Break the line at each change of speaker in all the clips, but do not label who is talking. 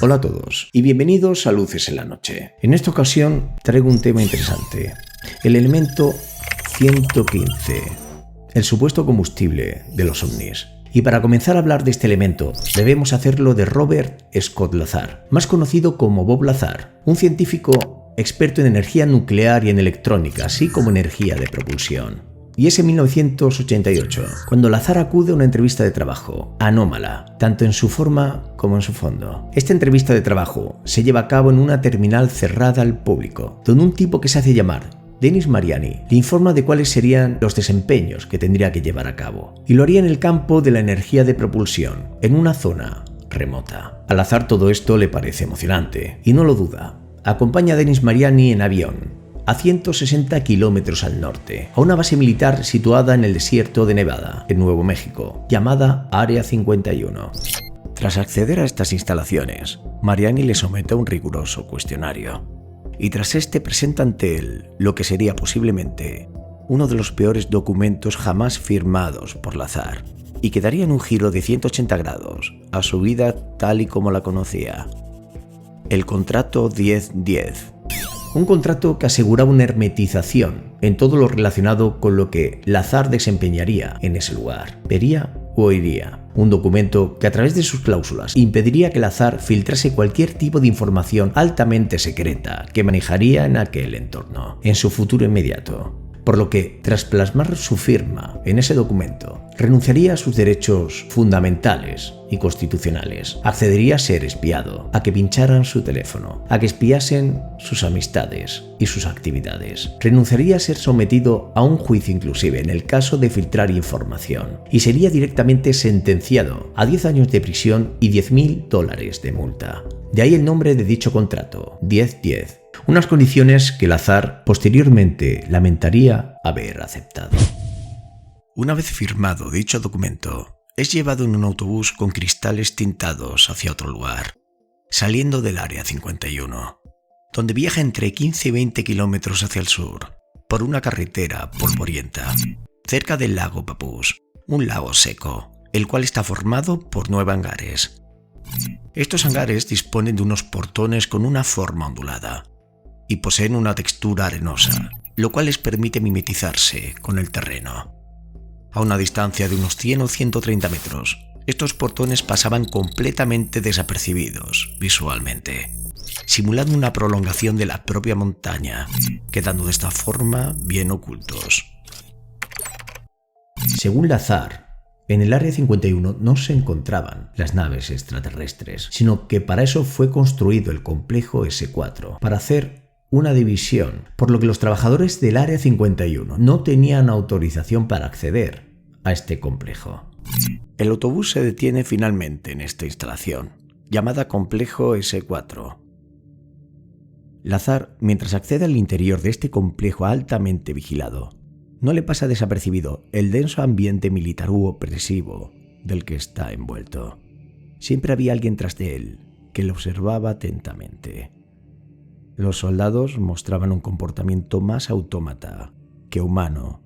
Hola a todos y bienvenidos a Luces en la Noche. En esta ocasión traigo un tema interesante, el elemento 115, el supuesto combustible de los ovnis. Y para comenzar a hablar de este elemento, debemos hacerlo de Robert Scott Lazar, más conocido como Bob Lazar, un científico experto en energía nuclear y en electrónica, así como energía de propulsión. Y es en 1988, cuando Lazar acude a una entrevista de trabajo, anómala, tanto en su forma como en su fondo. Esta entrevista de trabajo se lleva a cabo en una terminal cerrada al público, donde un tipo que se hace llamar Dennis Mariani le informa de cuáles serían los desempeños que tendría que llevar a cabo. Y lo haría en el campo de la energía de propulsión, en una zona remota. A Lazar todo esto le parece emocionante, y no lo duda. Acompaña a Dennis Mariani en avión, a 160 kilómetros al norte, a una base militar situada en el desierto de Nevada, en Nuevo México, llamada Área 51. Tras acceder a estas instalaciones, Mariani le somete a un riguroso cuestionario, y tras este presenta ante él lo que sería posiblemente uno de los peores documentos jamás firmados por Lazar, y que darían un giro de 180 grados a su vida tal y como la conocía. El contrato 10-10. Un contrato que aseguraba una hermetización en todo lo relacionado con lo que Lazar desempeñaría en ese lugar. Vería o oiría. Un documento que a través de sus cláusulas impediría que Lazar filtrase cualquier tipo de información altamente secreta que manejaría en aquel entorno, en su futuro inmediato. Por lo que, tras plasmar su firma en ese documento, renunciaría a sus derechos fundamentales y constitucionales. Accedería a ser espiado, a que pincharan su teléfono, a que espiasen sus amistades y sus actividades. Renunciaría a ser sometido a un juicio inclusive en el caso de filtrar información, y sería directamente sentenciado a 10 años de prisión y $10.000 de multa. De ahí el nombre de dicho contrato, 10-10. Unas condiciones que Lazar posteriormente lamentaría haber aceptado. Una vez firmado dicho documento, es llevado en un autobús con cristales tintados hacia otro lugar, saliendo del Área 51, donde viaja entre 15 y 20 kilómetros hacia el sur, por una carretera polvorienta, cerca del lago Papús, un lago seco, el cual está formado por 9 hangares. Estos hangares disponen de unos portones con una forma ondulada y poseen una textura arenosa, lo cual les permite mimetizarse con el terreno. A una distancia de unos 100 o 130 metros, estos portones pasaban completamente desapercibidos visualmente, simulando una prolongación de la propia montaña, quedando de esta forma bien ocultos. Según Lazar, en el Área 51 no se encontraban las naves extraterrestres, sino que para eso fue construido el complejo S4, para hacer una división, por lo que los trabajadores del Área 51 no tenían autorización para acceder a este complejo. El autobús se detiene finalmente en esta instalación, llamada Complejo S4. Lazar, mientras accede al interior de este complejo altamente vigilado, no le pasa desapercibido el denso ambiente militar u opresivo del que está envuelto. Siempre había alguien tras de él que lo observaba atentamente. Los soldados mostraban un comportamiento más autómata que humano.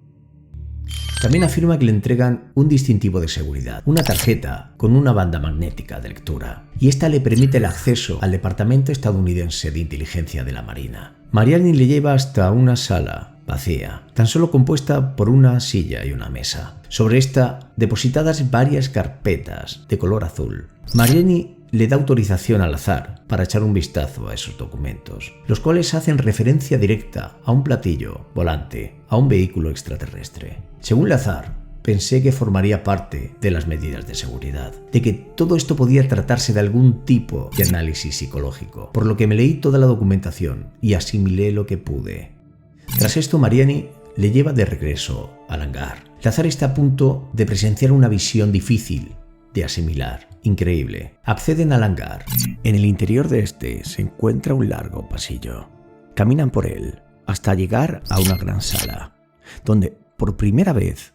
También afirma que le entregan un distintivo de seguridad, una tarjeta con una banda magnética de lectura, y esta le permite el acceso al Departamento Estadounidense de Inteligencia de la Marina. Mariani le lleva hasta una sala vacía, tan solo compuesta por una silla y una mesa. Sobre esta, depositadas varias carpetas de color azul. Mariani le da autorización al Lazar para echar un vistazo a esos documentos, los cuales hacen referencia directa a un platillo volante, a un vehículo extraterrestre. Según Lazar, pensé que formaría parte de las medidas de seguridad, de que todo esto podía tratarse de algún tipo de análisis psicológico, por lo que me leí toda la documentación y asimilé lo que pude. Tras esto, Mariani le lleva de regreso al hangar. Lazar está a punto de presenciar una visión difícil de asimilar, increíble. Acceden al hangar. En el interior de este se encuentra un largo pasillo. Caminan por él hasta llegar a una gran sala, donde por primera vez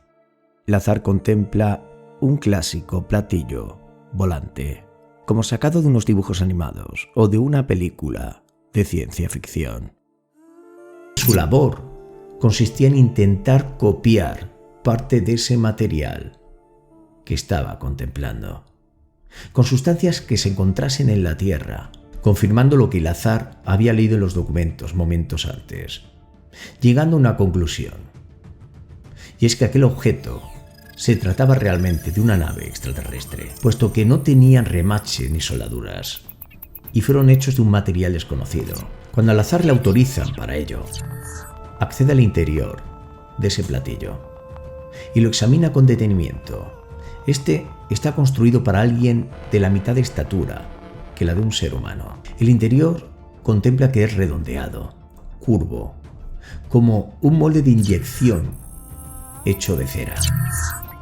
Lazar contempla un clásico platillo volante, como sacado de unos dibujos animados o de una película de ciencia ficción. Su labor consistía en intentar copiar parte de ese material que estaba contemplando. con sustancias que se encontrasen en la Tierra, confirmando lo que Lazar había leído en los documentos momentos antes, llegando a una conclusión. Y es que aquel objeto se trataba realmente de una nave extraterrestre, puesto que no tenían remache ni soldaduras, y fueron hechos de un material desconocido. Cuando a Lazar le autorizan para ello, accede al interior de ese platillo y lo examina con detenimiento. Este está construido para alguien de la mitad de estatura que la de un ser humano. El interior contempla que es redondeado, curvo, como un molde de inyección hecho de cera.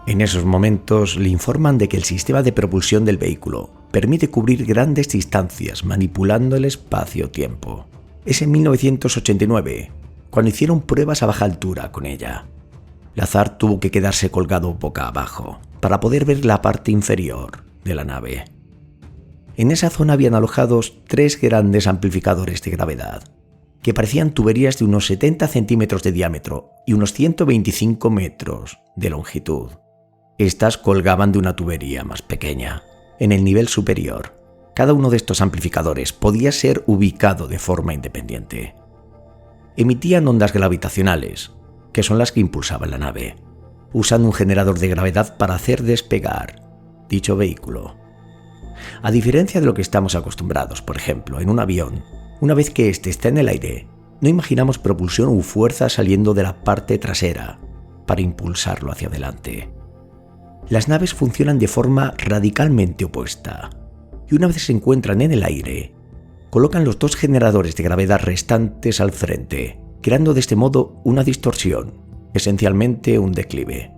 En esos momentos le informan de que el sistema de propulsión del vehículo permite cubrir grandes distancias manipulando el espacio-tiempo. Es en 1989 cuando hicieron pruebas a baja altura con ella. Lazar tuvo que quedarse colgado boca abajo para poder ver la parte inferior de la nave. En esa zona habían alojados 3 grandes amplificadores de gravedad, que parecían tuberías de unos 70 centímetros de diámetro y unos 125 metros de longitud. Estas colgaban de una tubería más pequeña, en el nivel superior. Cada uno de estos amplificadores podía ser ubicado de forma independiente. Emitían ondas gravitacionales, que son las que impulsaban la nave, usando un generador de gravedad para hacer despegar dicho vehículo. A diferencia de lo que estamos acostumbrados, por ejemplo, en un avión, una vez que éste está en el aire, no imaginamos propulsión u fuerza saliendo de la parte trasera para impulsarlo hacia adelante. Las naves funcionan de forma radicalmente opuesta, y una vez se encuentran en el aire, colocan los 2 generadores de gravedad restantes al frente, creando de este modo una distorsión, esencialmente un declive,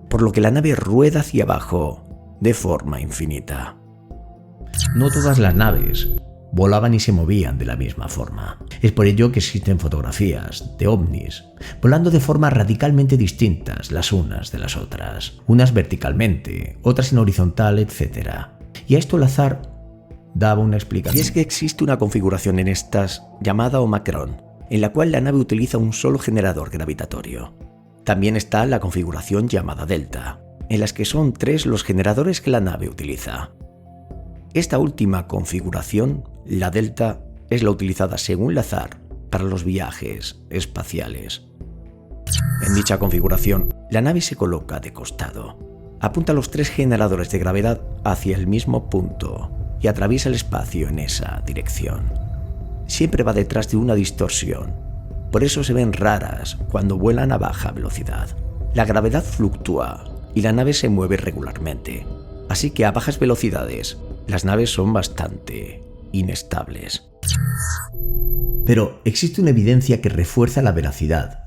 por lo que la nave rueda hacia abajo de forma infinita. No todas las naves volaban y se movían de la misma forma. Es por ello que existen fotografías de ovnis volando de formas radicalmente distintas las unas de las otras, unas verticalmente, otras en horizontal, etc. Y a esto Lazar daba una explicación. Y es que existe una configuración en estas llamada Omicron, en la cual la nave utiliza un solo generador gravitatorio. También está la configuración llamada Delta, en las que son 3 los generadores que la nave utiliza. Esta última configuración, la Delta, es la utilizada según Lazar para los viajes espaciales. En dicha configuración, la nave se coloca de costado, apunta los 3 generadores de gravedad hacia el mismo punto y atraviesa el espacio en esa dirección. Siempre va detrás de una distorsión, por eso se ven raras cuando vuelan a baja velocidad. La gravedad fluctúa y la nave se mueve regularmente, así que a bajas velocidades las naves son bastante inestables. Pero existe una evidencia que refuerza la veracidad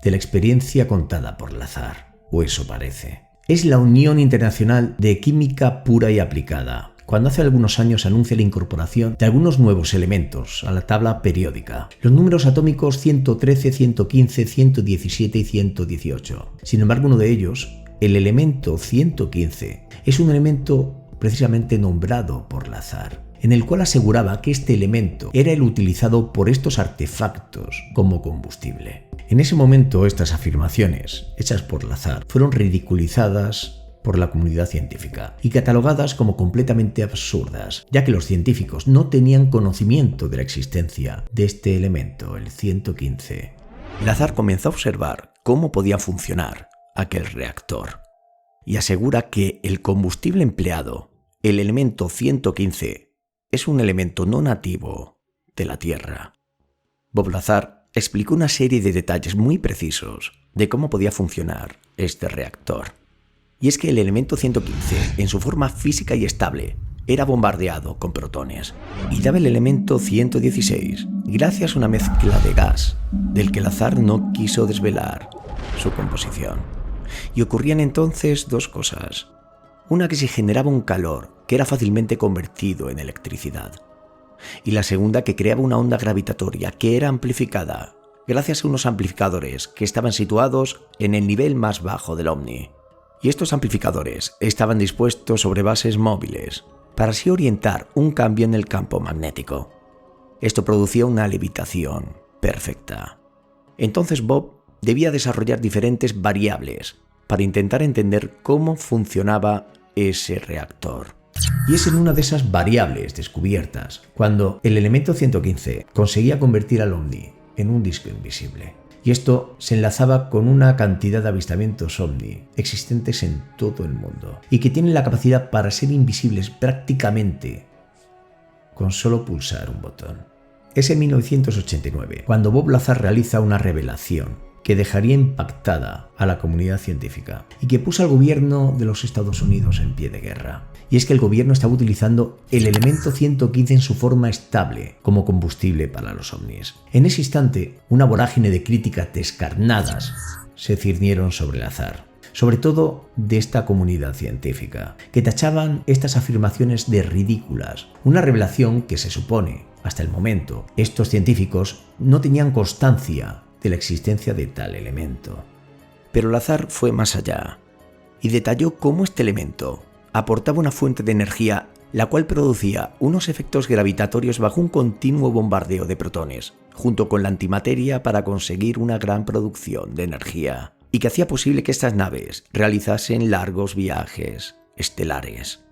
de la experiencia contada por Lazar, o eso parece. Es la Unión Internacional de Química Pura y Aplicada, cuando hace algunos años anuncia la incorporación de algunos nuevos elementos a la tabla periódica, los números atómicos 113, 115, 117 y 118. Sin embargo, uno de ellos, el elemento 115, es un elemento precisamente nombrado por Lazar, en el cual aseguraba que este elemento era el utilizado por estos artefactos como combustible. En ese momento, estas afirmaciones, hechas por Lazar, fueron ridiculizadas por la comunidad científica y catalogadas como completamente absurdas, ya que los científicos no tenían conocimiento de la existencia de este elemento, el 115. Lazar comenzó a observar cómo podía funcionar aquel reactor y asegura que el combustible empleado, el elemento 115, es un elemento no nativo de la Tierra. Bob Lazar explicó una serie de detalles muy precisos de cómo podía funcionar este reactor. Y es que el elemento 115, en su forma física y estable, era bombardeado con protones y daba el elemento 116 gracias a una mezcla de gas del que Lazar no quiso desvelar su composición. Y ocurrían entonces 2 cosas. Una, que se generaba un calor que era fácilmente convertido en electricidad. Y la segunda, que creaba una onda gravitatoria que era amplificada gracias a unos amplificadores que estaban situados en el nivel más bajo del OVNI. Y estos amplificadores estaban dispuestos sobre bases móviles para así orientar un cambio en el campo magnético. Esto producía una levitación perfecta. Entonces Bob debía desarrollar diferentes variables para intentar entender cómo funcionaba ese reactor. Y es en una de esas variables descubiertas cuando el elemento 115 conseguía convertir al OVNI en un disco invisible. Y esto se enlazaba con una cantidad de avistamientos OVNI existentes en todo el mundo y que tienen la capacidad para ser invisibles prácticamente con solo pulsar un botón. Es en 1989 cuando Bob Lazar realiza una revelación que dejaría impactada a la comunidad científica y que puso al gobierno de los Estados Unidos en pie de guerra. Y es que el gobierno estaba utilizando el elemento 115 en su forma estable como combustible para los ovnis. En ese instante, una vorágine de críticas descarnadas se cirnieron sobre Lazar, sobre todo de esta comunidad científica, que tachaban estas afirmaciones de ridículas. Una revelación que se supone, hasta el momento, estos científicos no tenían constancia de la existencia de tal elemento. Pero Lazar fue más allá y detalló cómo este elemento aportaba una fuente de energía la cual producía unos efectos gravitatorios bajo un continuo bombardeo de protones, junto con la antimateria para conseguir una gran producción de energía, y que hacía posible que estas naves realizasen largos viajes estelares.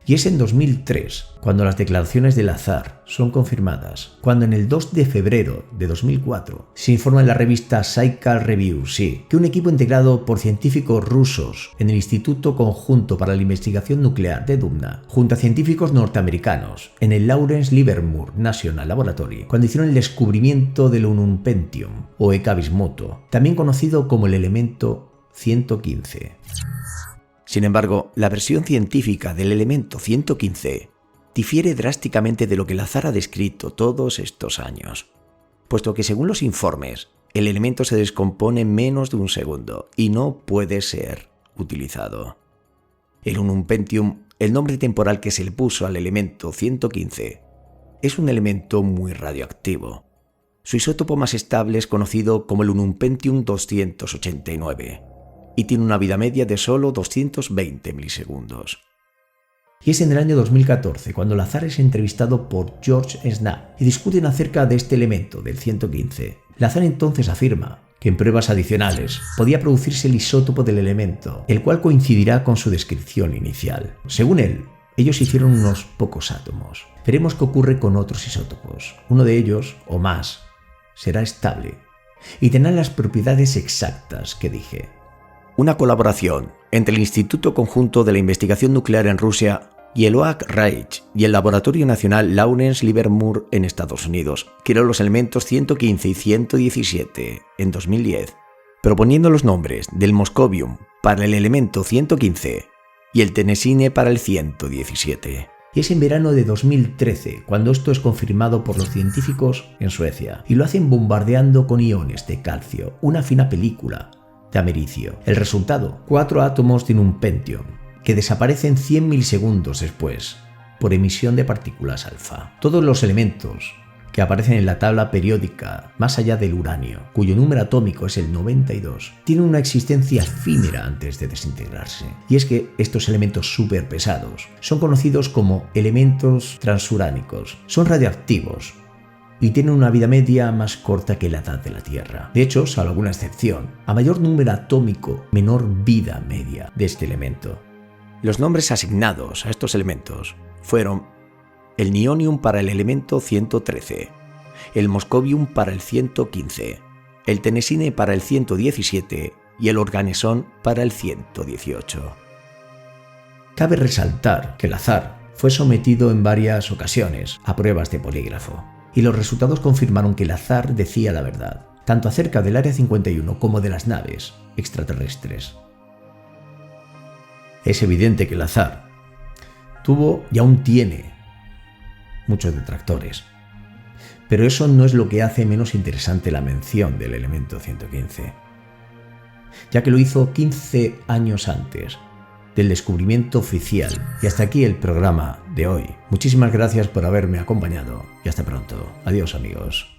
Y es en 2003 cuando las declaraciones de Lazar son confirmadas, cuando en el 2 de febrero de 2004 se informa en la revista Psychical Review, que un equipo integrado por científicos rusos en el Instituto Conjunto para la Investigación Nuclear de Dubna, junto a científicos norteamericanos en el Lawrence Livermore National Laboratory, cuando hicieron el descubrimiento del ununpentium o Eka Bismuto, también conocido como el elemento 115. Sin embargo, la versión científica del elemento 115 difiere drásticamente de lo que Lazar ha descrito todos estos años, puesto que según los informes, el elemento se descompone en menos de un segundo y no puede ser utilizado. El ununpentium, el nombre temporal que se le puso al elemento 115, es un elemento muy radioactivo. Su isótopo más estable es conocido como el ununpentium 289. Y tiene una vida media de solo 220 milisegundos. Y es en el año 2014 cuando Lazar es entrevistado por George Snap y discuten acerca de este elemento del 115. Lazar entonces afirma que en pruebas adicionales podía producirse el isótopo del elemento, el cual coincidirá con su descripción inicial. Según él, ellos hicieron unos pocos átomos. Veremos qué ocurre con otros isótopos. Uno de ellos, o más, será estable y tendrá las propiedades exactas que dije. Una colaboración entre el Instituto Conjunto de la Investigación Nuclear en Rusia y el OAK Reich y el Laboratorio Nacional Lawrence Livermore en Estados Unidos creó los elementos 115 y 117 en 2010, proponiendo los nombres del moscovium para el elemento 115 y el tennessine para el 117. Y es en verano de 2013 cuando esto es confirmado por los científicos en Suecia, y lo hacen bombardeando con iones de calcio, una fina película de americio. El resultado, 4 átomos de ununpentium, que desaparecen 100 milisegundos después por emisión de partículas alfa. Todos los elementos que aparecen en la tabla periódica más allá del uranio, cuyo número atómico es el 92, tienen una existencia efímera antes de desintegrarse. Y es que estos elementos superpesados son conocidos como elementos transuránicos. Son radioactivos y tienen una vida media más corta que la edad de la Tierra. De hecho, salvo alguna excepción, a mayor número atómico, menor vida media de este elemento. Los nombres asignados a estos elementos fueron el nionium para el elemento 113, el moscovium para el 115, el tennessine para el 117 y el organesón para el 118. Cabe resaltar que Lazar fue sometido en varias ocasiones a pruebas de polígrafo, y los resultados confirmaron que Lazar decía la verdad, tanto acerca del Área 51 como de las naves extraterrestres. Es evidente que Lazar tuvo y aún tiene muchos detractores, pero eso no es lo que hace menos interesante la mención del elemento 115, ya que lo hizo 15 años antes del descubrimiento oficial. Y hasta aquí el programa de hoy. Muchísimas gracias por haberme acompañado y hasta pronto. Adiós, amigos.